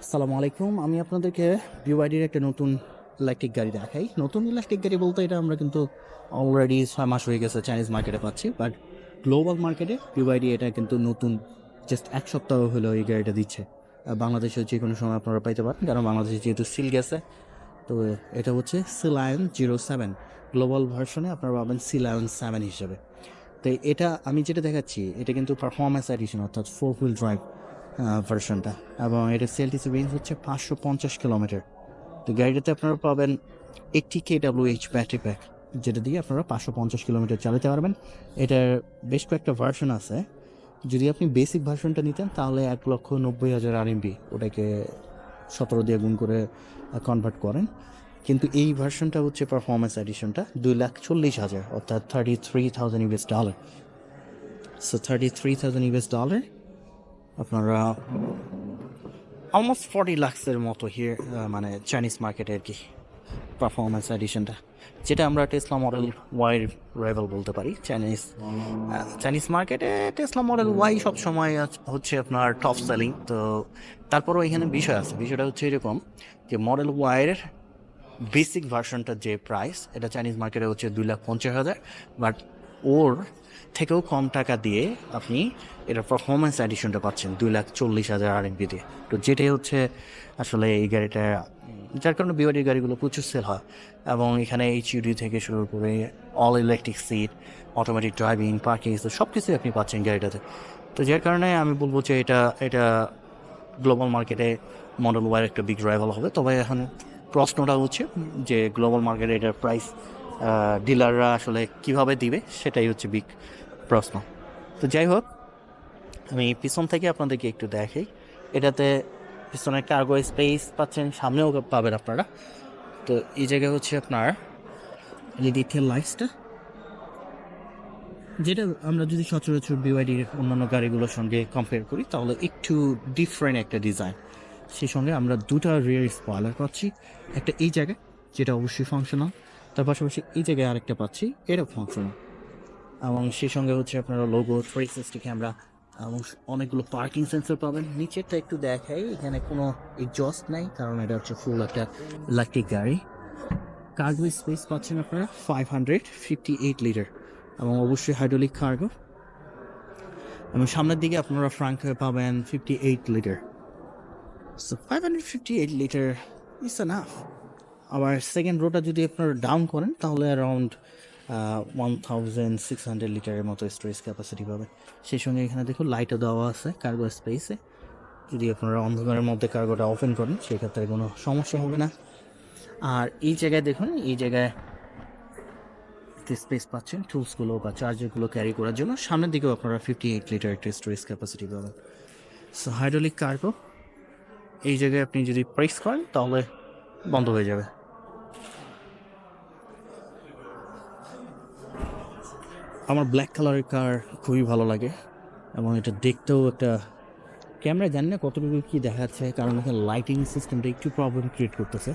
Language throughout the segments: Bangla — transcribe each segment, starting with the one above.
আসসালামু আলাইকুম। আমি আপনাদেরকে বিওয়াইডির একটা নতুন ইলেকট্রিক গাড়ি দেখাই। নতুন ইলেকট্রিক গাড়ি বলতে এটা আমরা কিন্তু অলরেডি ৬ মাস হয়ে গেছে চাইনিজ মার্কেটে পাচ্ছি। বাট গ্লোবাল মার্কেটে বিওয়াইডি এটা কিন্তু নতুন, জাস্ট ১ সপ্তাহ হলো এই গাড়িটা দিচ্ছে। বাংলাদেশে যেকোনো সময় আপনারা পাইতে পারেন, কারণ বাংলাদেশে যেহেতু সিল গেছে। তো এটা হচ্ছে সি লায়ন 07। গ্লোবাল ভার্সনে আপনারা পাবেন সি লায়ন 7 হিসেবে। তো এটা আমি যেটা দেখাচ্ছি এটা কিন্তু পারফরম্যান্স এডিশন, অর্থাৎ 4 হুইল ড্রাইভ ভার্সনটা, এবং এটার সিএলটিসি রেঞ্জ হচ্ছে 550 কিলোমিটার। তো গাড়িটাতে আপনারা পাবেন 80 kWh ব্যাটারি প্যাক, যেটা দিয়ে আপনারা 550 কিলোমিটার চালাতে পারবেন। এটার বেশ কয়েকটা ভার্সন আছে। যদি আপনি বেসিক ভার্সনটা নিতেন তাহলে 1,90,000 RMB, ওটাকে 17 দিয়ে গুণ করে কনভার্ট করেন। কিন্তু এই ভার্সনটা হচ্ছে পারফরম্যান্স এডিশনটা 2,40,000, অর্থাৎ $33,000। সো $33,000 আপনারা অলমোস্ট 40 লাখসের মতো হিয়ার, মানে চাইনিজ মার্কেটে আর কি পারফরম্যান্স এডিশনটা, যেটা আমরা টেসলা মডেল ওয়াই রাইভাল বলতে পারি। চাইনিজ মার্কেটে টেসলা মডেল ওয়াই সবসময় হচ্ছে আপনার টপ সেলিং। তো তারপরও এখানে বিষয় আছে, বিষয়টা হচ্ছে এরকম যে মডেল ওয়াইয়ের বেসিক ভার্সনটার যে প্রাইস, এটা চাইনিজ মার্কেটে হচ্ছে 2,50,000, বাট ওর থেকেও কম টাকা দিয়ে আপনি এটা পারফরমেন্স এডিশনটা পাচ্ছেন 2,40,000 RMB দিয়ে। তো যেটাই হচ্ছে আসলে এই গাড়িটা, যার কারণে বিওয়াইডি গাড়িগুলো প্রচুর সেল হয়। এবং এখানে এইচইউডি থেকে শুরু করে all electric seat, automatic driving, parking, সব কিছুই আপনি পাচ্ছেন গাড়িটাতে। তো যার কারণে আমি বলবো যে এটা এটা গ্লোবাল মার্কেটে মডেল ওয়াইয়ের একটা বিগ রাইভাল হবে। তবে এখন প্রশ্নটা হচ্ছে যে গ্লোবাল মার্কেটে এটার প্রাইস ডিলাররা আসলে কিভাবে দিবে, সেটাই হচ্ছে বিগ প্রশ্ন। তো যাই হোক, আমি পিছন থেকে আপনাদেরকে একটু দেখাই। এটাতে পিছনে কার্গো স্পেস পাচ্ছেন, সামনেও পাবেন আপনারা। তো এই জায়গায় হচ্ছে আপনার এলইডি টেল লাইটসটা, যেটা আমরা যদি সচরাচর বিওয়াইডির অন্যান্য গাড়িগুলোর সঙ্গে কম্পেয়ার করি তাহলে একটু ডিফারেন্ট একটা ডিজাইন। সেই সঙ্গে আমরা দুটা রিয়ার স্পয়লার পাচ্ছি, একটা এই জায়গায় যেটা অবশ্যই ফাংশনাল, তার পাশাপাশি এই জায়গায় আরেকটা পাচ্ছি, এটা ফাংশনাল। এবং সেই সঙ্গে হচ্ছে আপনারা লোগো, 360 ক্যামেরা এবং অনেকগুলো পার্কিং সেন্সর পাবেন। নিচেরটা একটু দেখাই, এখানে কোনো এক্সস্ট নাই, কারণ এটা হচ্ছে ফুল একটা ইলেকট্রিক গাড়ি। কার্গো স্পেস পাচ্ছেন আপনারা 558 লিটার, এবং অবশ্যই হাইড্রোলিক কার্গো। এবং সামনের দিকে আপনারা ফ্রাঙ্ক পাবেন 58 litre. So 558 litre is enough. আবার সেকেন্ড রোটা যদি আপনারা ডাউন করেন তাহলে অ্যারাউন্ড 1,600 লিটারের মতো স্টোরেজ ক্যাপাসিটি পাবেন। সেই সঙ্গে এখানে দেখুন লাইটও দেওয়া আছে কার্গো স্পেসে। যদি আপনারা অন্ধকারের মধ্যে কার্গোটা ওপেন করেন সেক্ষেত্রে কোনো সমস্যা হবে না। আর এই জায়গায় দেখুন, এই জায়গায় একটি স্পেস পাচ্ছেন টুলসগুলো বা চার্জারগুলো ক্যারি করার জন্য। সামনের দিকেও আপনারা 58 লিটার একটা স্টোরেজ ক্যাপাসিটি পাবেন। সো হাইড্রোলিক কার্গো, এই জায়গায় আপনি যদি প্রেস করেন তাহলে বন্ধ হয়ে যাবে। আমার ব্ল্যাক কালারের কার খুবই ভালো লাগে, এবং এটা দেখতেও একটা, ক্যামেরায় জানি না কতটুকু কী দেখা যাচ্ছে, কারণ এখানে লাইটিং সিস্টেমটা একটু প্রবলেম ক্রিয়েট করতেছে,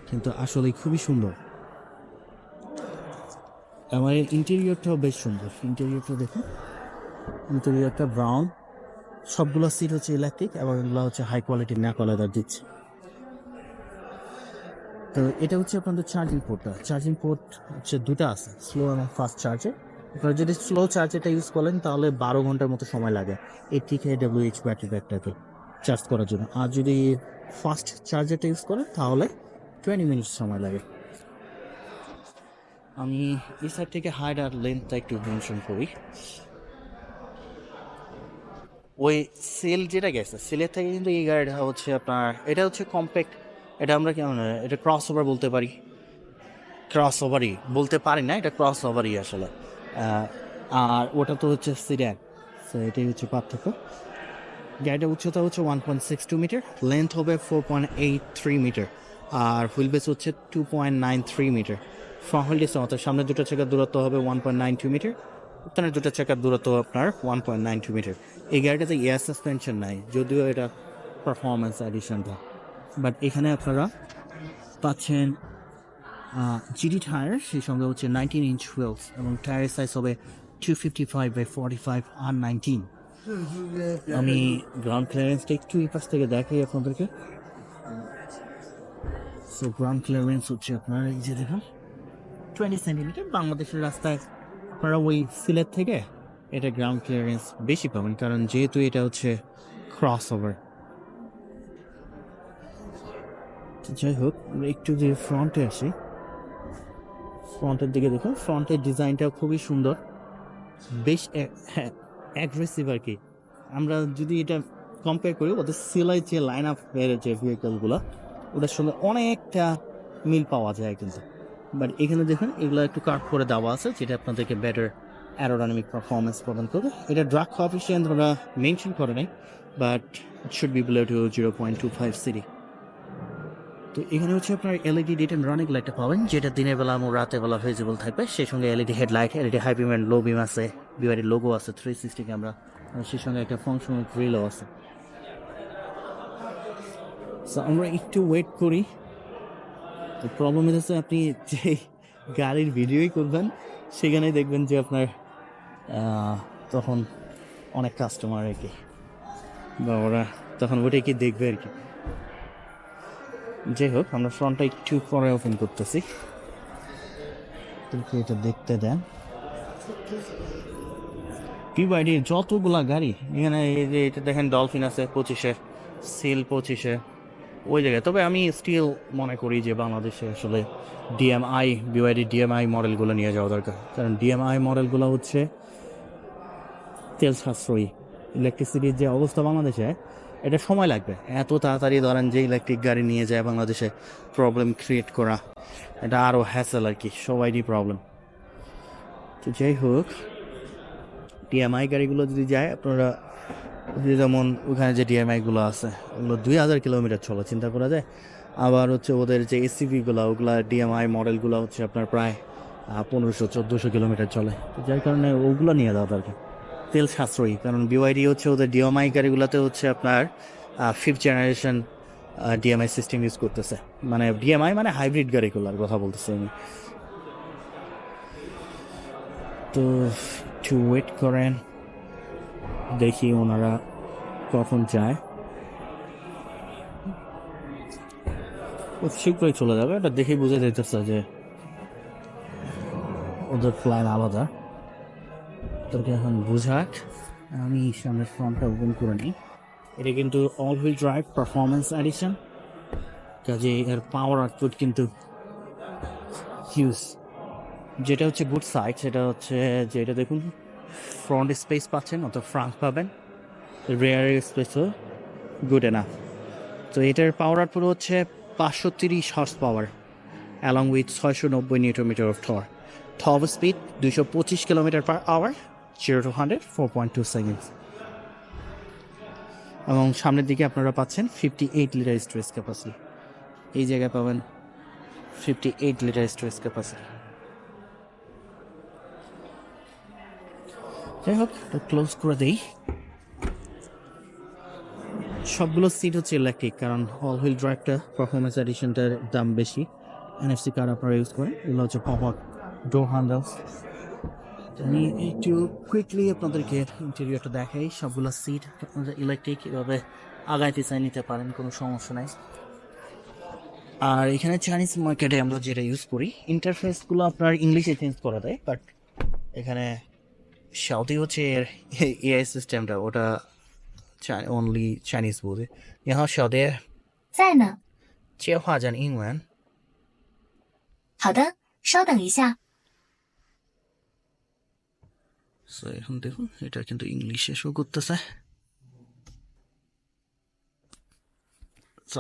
কিন্তু আসলেই খুবই সুন্দর। আমার ইন্টেরিয়রটাও বেশ সুন্দর। ইন্টেরিয়রটা দেখুন, ইন্টেরিয়রটা ব্রাউন, সবগুলো সিট হচ্ছে ইলেকট্রিক, এবং এগুলো হচ্ছে হাই কোয়ালিটির ন্যাকো লেদার দিচ্ছে। তো এটা হচ্ছে আপনাদের চার্জিং পোর্টটা। চার্জিং পোর্ট হচ্ছে দুটো আছে, স্লো এবং ফাস্ট চার্জার। আপনারা যদি স্লো চার্জারটা ইউজ করেন তাহলে 12 ঘন্টার মতো সময় লাগে 80 kWh ব্যাটারি ব্যাকটাকে চার্জ করার জন্য। আর যদি ফাস্ট চার্জারটা ইউজ করেন তাহলে 20 মিনিট সময় লাগে। আমি এই সাইড থেকে হাইট আর লেন্থটা একটু মেনশন করি। ওই সেল যেটা গেছে, সেলের থেকে কিন্তু এই গাড়িটা হচ্ছে আপনার, এটা হচ্ছে কম্প্যাক্ট। এটা আমরা কেমন, এটা ক্রস ওভার বলতে পারি, ক্রস ওভারই বলতে পারি না, এটা ক্রস ওভারই আসলে। আর ওটা তো হচ্ছে সিড্যান। সো এটাই হচ্ছে পার্থক্য। গাড়িটার উচ্চতা হচ্ছে 1.62 মিটার, লেন্থ হবে 4.83 মিটার, আর হুইল বেস হচ্ছে 2.93 মিটার। ফ্রন্ট হুইল ডিস্টেন্স অর্থাৎ সামনের দুটো চাকার দূরত্ব হবে 1.92 মিটার, উত্তরের দুটো চাকার দূরত্ব আপনার 1.92 মিটার। এই গাড়িটাতে এয়ার সাসপেনশন নাই, যদিও এটা পারফরমেন্স এডিশনটা। বাট এখানে আপনারা পাচ্ছেন জিডি টায়ার, সেই সঙ্গে হচ্ছে 19 ইঞ্চ হুইলস, এবং টায়ারের সাইজ হবে 255/45 R19। আমি গ্রাউন্ড ক্লিয়ারেন্সটা একটু এই পাশ থেকে দেখাই আপনাদেরকে। সো গ্রাউন্ড ক্লিয়ারেন্স হচ্ছে আপনার এই যে দেখুন 20 সেন্টিমিটার। বাংলাদেশের রাস্তায় আপনারা ওই সিলেট থেকে এটা গ্রাউন্ড ক্লিয়ারেন্স বেশি পাবেন, কারণ যেহেতু এটা হচ্ছে ক্রস ওভার। যাই হোক, আমরা একটু যে ফ্রন্টে আসি, ফ্রন্টের দিকে দেখুন, ফ্রন্টের ডিজাইনটা খুবই সুন্দর, বেশ অ্যাগ্রেসিভ আর কি। আমরা যদি এটা কম্পেয়ার করি ওদের সিলাই যে লাইন আপ যে ভেহিকলগুলো, ওটার সঙ্গে অনেকটা মিল পাওয়া যায় কিন্তু। বাট এখানে দেখুন এগুলো একটু কাট করে দেওয়া আছে, যেটা আপনাদেরকে বেটার অ্যারোডাইনামিক পারফরমেন্স প্রদান করবে। এটা ড্রাগ কোএফিসিয়েন্ট ওরা মেনশন করে নাই, but it should be below to 0.25 CD. তো এখানে হচ্ছে আপনার এলইডি ডে টাইম রানিং লাইটটা পাবেন, যেটা দিনের বেলা এবং রাতের বেলা ভিজিবল থাকবে। সেই সঙ্গে LED headlight, LED high beam and low beam আছে, বিআইডির লোগো আছে, 360 ক্যামেরা, সেই সঙ্গে একটা ফাংশনাল গ্রিলও আছে। সো আমরা একটু ওয়েট করি। তো প্রবলেম হচ্ছে আপনি যে গাড়ির ভিডিওই করবেন সেখানেই দেখবেন যে আপনার তখন অনেক কাস্টমার আর কি, বা ওরা তখন ওটাই কি দেখবে আর কি। যাই হোক, আমরা ফ্রন্টটা একটু পরে ওপেন করতেছি, এটা দেখতে দেন। বিওয়াইডির যতগুলা গাড়ি এখানে, এই যে এটা দেখেন ডলফিন আছে 25-এ, সিল 25-এ ওই জায়গায়। তবে আমি স্টিল মনে করি যে বাংলাদেশে আসলে ডিএমআই, বিওয়াইডি ডিএমআই মডেলগুলো নিয়ে যাওয়া দরকার, কারণ ডিএমআই মডেলগুলো হচ্ছে তেল সাশ্রয়ী। ইলেকট্রিসিটির যে অবস্থা বাংলাদেশে, এটা সময় লাগবে। এত তাড়াতাড়ি ধরেন যে ইলেকট্রিক গাড়ি নিয়ে যায় বাংলাদেশে প্রবলেম ক্রিয়েট করা, এটা আরও হ্যাসেল আর কি, সবাইরই প্রবলেম। তো যাই হোক, ডিএমআই গাড়িগুলো যদি যায় আপনারা, যেমন ওখানে যে ডিএমআইগুলো আছে ওগুলো 2000 কিলোমিটার চলে, চিন্তা করা যায়। আবার হচ্ছে ওদের যে এসিভিগুলো, ওগুলা ডিএমআই মডেলগুলো হচ্ছে আপনার প্রায় 1500-1400 কিলোমিটার চলে। তো যার কারণে ওগুলো নিয়ে যাওয়া দরকার, তেল সাশ্রয়ী। কারণ বিওয়াইডি হচ্ছে ওদের ডিএমআই গাড়িগুলোতে হচ্ছে আপনার 5th generation DMI system use করতেছে। মানে ডিএমআই মানে হাইব্রিড গাড়িগুলোর কথা বলতেছি আমি। তো একটু ওয়েট করেন, দেখি ওনারা কখন যায়। খুব শীঘ্রই চলে যাবে, এটা দেখেই বুঝে যেতেছে যে ওদের প্ল্যান আলাদা। তোকে এখন বুঝাক, আমি সামনের ফ্রন্টটা ওপেন করে নিই। এটা কিন্তু all wheel drive performance edition, কাজে এর পাওয়ার আউটপুট কিন্তু হিউজ। যেটা হচ্ছে গুড সাইড সেটা হচ্ছে যে এটা দেখুন, ফ্রন্ট স্পেস পাচ্ছেন, অত ফ্রাঙ্ক পাবেন, রেয়ার স্পেসও গুড এনাফ। তো এটার পাওয়ার আউটপুট হচ্ছে 530 horse power, along with 690 newton meter of torque. Top speed 225 kilometer per hour, 0 to 100 4.2 seconds. এবং সামনের দিকে আপনারা পাচ্ছেন 58 লিটার স্টোরেজ ক্যাপাসিটি। এই জায়গায় পাবেন 58 লিটার স্টোরেজ ক্যাপাসিটি। যাই হোক, ক্লোজ করে দেই। সবগুলো সিট হচ্ছে ইলেকট্রিক, কারণ অল হুইল ড্রাইভটা পারফরমেন্স এডিশনটার দাম বেশি। এনএফসি কার্ড আপনারা ইউজ করেন, এগুলো হচ্ছে পপ আপ ডোর হ্যান্ডেলস। আমি একটু কুইকলি আপনাদেরকে ইন্টেরিয়রটা দেখাই। সবগুলো সিট আপনাদের ইলেকট্রিক, এভাবে আগায় পিছায় নিতে পারেন, কোনো সমস্যা নাই। আর এখানে চাইনিজ মার্কেটে আমরা যেটা ইউজ করি, ইন্টারফেসগুলো আপনার ইংলিশে চেঞ্জ করা দেয়, বাট এখানে সাউথি হচ্ছে এর এআই সিস্টেমটা, ওটা only Chinese 部的。你好，小蝶，在呢。接话讲英文。好的，稍等一下。সো এখন দেখুন এটা কিন্তু ইংলিশে শো করতেছে।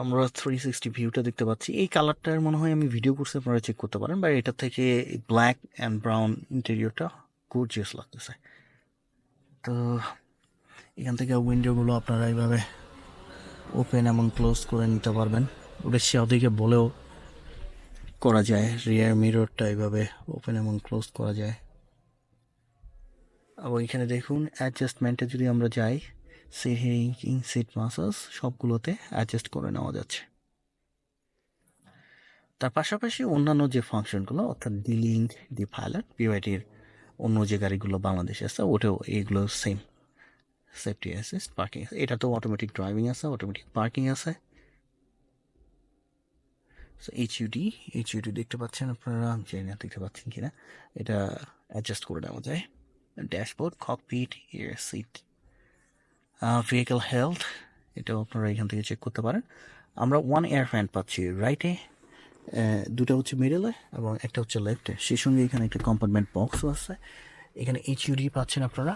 আমরা 360 ভিউটা দেখতে পাচ্ছি। এই কালারটার মনে হয় আমি ভিডিও করছি, আপনারা চেক করতে পারেন। বা এটা থেকে ব্ল্যাক অ্যান্ড ব্রাউন ইন্টেরিয়রটা গর্জিয়াস লাগতেছে। তো এখান থেকে উইন্ডোগুলো আপনারা এইভাবে ওপেন এবং ক্লোজ করে নিতে পারবেন। ওটা সেদিকে বলেও করা যায়, রিয়ার মিররটা এইভাবে ওপেন এবং ক্লোজ করা যায়। আবার এখানে দেখুন অ্যাডজাস্টমেন্টে যদি আমরা যাই, সিট হিটিং, সিট মাসাজ সবগুলোতে অ্যাডজাস্ট করে নেওয়া যাচ্ছে। তার পাশাপাশি অন্যান্য যে ফাংশনগুলো, অর্থাৎ ডিলিঙ্ক, দি পাইলট, বিওয়াইডির অন্য যে গাড়িগুলো বাংলাদেশে আছে ওটাও এইগুলো সেম। সেফটি অ্যাসিস্ট, পার্কিং, এটা তো অটোমেটিক ড্রাইভিং আছে, অটোমেটিক পার্কিং আছে। সো এইচইউডি দেখতে পাচ্ছেন আপনারা, আমি জানি না দেখতে পাচ্ছেন কিনা, এটা অ্যাডজাস্ট করে নেওয়া যায়। Dashboard, cockpit, air seat, vehicle health, এটাও আপনারা এখান থেকে চেক করতে পারেন। আমরা ওয়ান এয়ার ফ্যান পাচ্ছি রাইটে, দুটো হচ্ছে মিডলে এবং একটা হচ্ছে লেফটে, সেই সঙ্গে এখানে একটা কম্পার্টমেন্ট বক্সও আছে। এখানে এইচইউডি পাচ্ছেন আপনারা,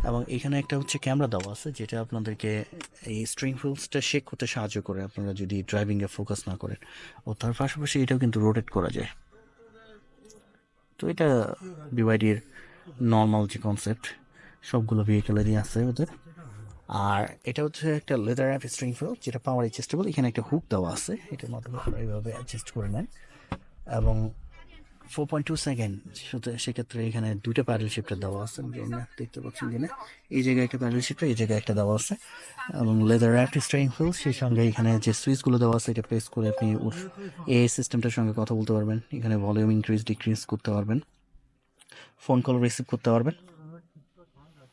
এবং এখানে একটা হচ্ছে ক্যামেরা দেওয়া আছে যেটা আপনাদেরকে এই স্ট্রিং হুইলসটা শেক করতে সাহায্য করে আপনারা যদি ড্রাইভিংয়ে ফোকাস না করেন। ও তার পাশাপাশি এটাও কিন্তু রোটেট করা যায়। তো এটা বিওয়াইডির নর্মাল যে কনসেপ্ট সবগুলো ভেহিকেলেরই আছে ওদের। আর এটা হচ্ছে একটা লেদার অ্যাপ স্ট্রিং হুইল যেটা পাওয়ার অ্যাডজাস্টেবল, এখানে একটা হুক দেওয়া আছে, এটার মাধ্যমে আপনারা এইভাবে অ্যাডজাস্ট করে নেন। এবং 4.2 সেকেন্ড, সেক্ষেত্রে এখানে দুইটা প্যাডেল শিফটার দেওয়া আছে, দেখতে পাচ্ছেন কিনা, এই জায়গায় একটা প্যাডেল শিফটার, এই জায়গায় একটা দেওয়া আছে। এবং লেদার র্যাপড স্টিয়ারিং হুইল, সেই সঙ্গে এখানে যে সুইচগুলো দেওয়া আছে এটা প্রেস করে আপনি এই সিস্টেমটার সঙ্গে কথা বলতে পারবেন। এখানে ভলিউম ইনক্রিজ ডিক্রিজ করতে পারবেন, ফোন কল রিসিভ করতে পারবেন।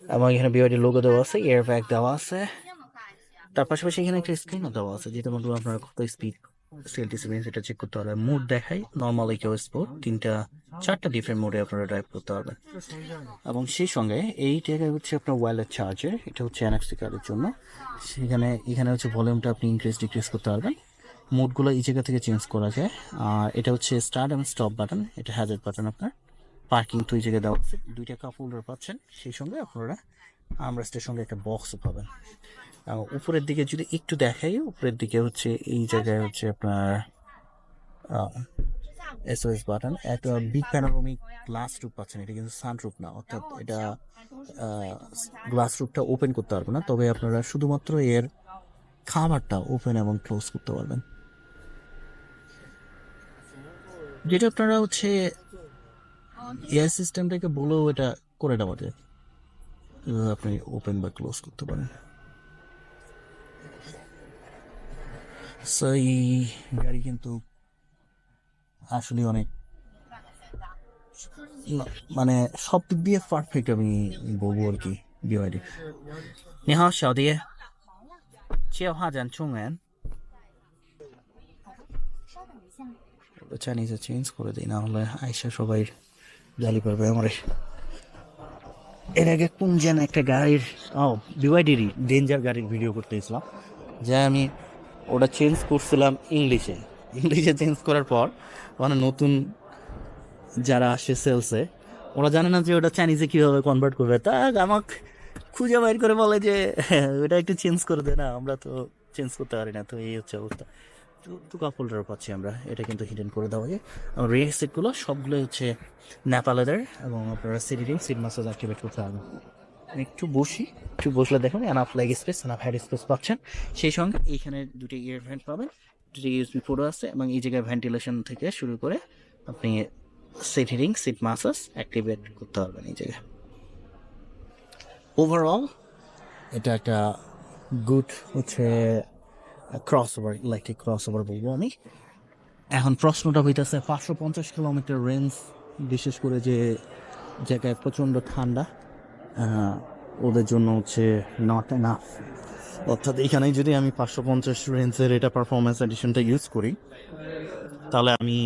এবং এখানে বিওয়াইডি লোগো দেওয়া আছে, এয়ার ব্যাগ দেওয়া আছে। তার পাশাপাশি এখানে একটা স্ক্রিনও দেওয়া আছে যেটা মধ্যে আপনারা কত স্পিড সেলটিসিমেন্স এটা চেক করতে পারবেন। মোড দেখাই নর্মাল, ইকো, স্পোর্ট, চারটা ডিফারেন্ট মোডে আপনারা ড্রাইভ করতে পারবেন। এবং সেই সঙ্গে এই জায়গায় হচ্ছে আপনার ওয়্যারলেস চার্জার, এটা হচ্ছে এনএফসি কার্ডের জন্য। এখানে হচ্ছে ভলিউমটা আপনি ইনক্রিজ ডিক্রিজ করতে পারবেন। মোডগুলো এই জায়গা থেকে চেঞ্জ করা যায়। আর এটা হচ্ছে স্টার্ট এবং স্টপ বাটন, এটা হ্যাজার্ড বাটন আপনার। পার্কিং তো এই জায়গায় দেওয়া আছে, দুইটা কাপ হোল্ডার পাচ্ছেন, সেই সঙ্গে আপনারা আর্মরেস্টের সঙ্গে একটা বক্সও পাবেন। উপরের দিকে যদি একটু দেখাই, উপরের দিকে হচ্ছে এই জায়গায় হচ্ছে আপনার এসওএস বাটন, একটা বিগ প্যানোরামিক গ্লাস রুফ পাচ্ছেন, এটা কিন্তু সানরুফ না, অর্থাৎ এটা গ্লাস রুফটা ওপেন করতে পারবে না, তবে আপনারা শুধুমাত্র এর খাবারটা ওপেন এবং ক্লোজ করতে পারবেন, যেটা আপনারা হচ্ছে এয়ার সিস্টেমটাকে বলেও এটা করে দেওয়া যায়, আপনি ওপেন বা ক্লোজ করতে পারেন। সো এই গাড়ি কিন্তু আসলে অনেক মানে সব দিক দিয়ে পারফেক্ট আমি বলবো আর কি বিওয়াইডি। 你好，小弟，借话讲中文。চাইনিজে চেঞ্জ করে দিই, না হলে আইসা সবাই গালি পারবে আমার। এর আগে কোন যেন একটা গাড়ির বিওয়াইডিরই ডেঞ্জার গাড়ির ভিডিও করতে গেছিলাম, যা আমি ওটা চেঞ্জ করছিলাম ইংলিশে চেঞ্জ করার পর মানে নতুন যারা আসে সেলসে ওরা জানে না যে ওটা চাইনিজে কীভাবে কনভার্ট করবে, তা আমাকে খুঁজে বাইর করে বলে যে ওটা একটু চেঞ্জ করে দে না, আমরা তো চেঞ্জ করতে পারি না। তো এই হচ্ছে অবস্থা। তো কাপ হোল্ডার পাচ্ছি আমরা, এটা কিন্তু হিডেন করে দেওয়া যায়। এবং রিয়ার সিটগুলো সবগুলো হচ্ছে ন্যাপা লেদার, এবং আপনারা সিট মাসাজ অ্যাক্টিভেট করতে হবে। একটু বসলে দেখুন enough leg space, enough head space পাচ্ছেন। সেই সঙ্গে এইখানে দুটি ইয়ার ভেন্ট পাবেন, দুটি ইউএসবি পোর্টও আছে, এবং এই জায়গায় ভেন্টিলেশন থেকে শুরু করে আপনি সিট মাসাজ অ্যাক্টিভেট করতে পারবেন এই জায়গায়। ওভারঅল এটা একটা গুড হচ্ছে ইলেকট্রিক ক্রস ওভার বলবো আমি। এখন প্রশ্নটা হইতেছে 550 কিলোমিটার রেঞ্জ, বিশেষ করে যে জায়গায় প্রচণ্ড ঠান্ডা, ওদের জন্য হচ্ছে নট এনাফ। অর্থাৎ এখানে যদি আমি 550 রেঞ্জের এটা পারফরমেন্স এডিশনটা ইউজ করি, তাহলে আমি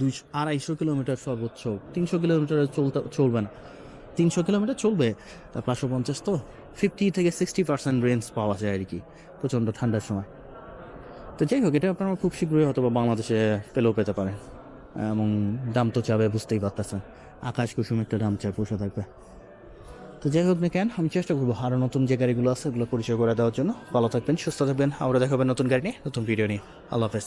200-250 কিলোমিটার সর্বোচ্চ, 300 কিলোমিটার চলবে না, 300 কিলোমিটার চলবে, তার 550 তো 50-60% রেঞ্জ পাওয়া যায় আর কি প্রচণ্ড ঠান্ডার সময়। তো যাই হোক, এটা আপনারা খুব শীঘ্রই হয়তো বা বাংলাদেশে পেলেও পেতে পারেন, এবং দাম তো চাবে বুঝতেই পারতেছেন, আকাশ কুসুম একটা দাম চায়, পয়সা থাকবে। তো যাই হোক না কেন, আমি চেষ্টা করবো আরও নতুন যে গাড়িগুলো আছে ওগুলো পরিচয় করে দেওয়ার জন্য। ভালো থাকবেন, সুস্থ থাকবেন, আবার দেখাবেন নতুন গাড়ি নিয়ে, নতুন ভিডিও নিয়ে। আল্লাহ হাফেজ।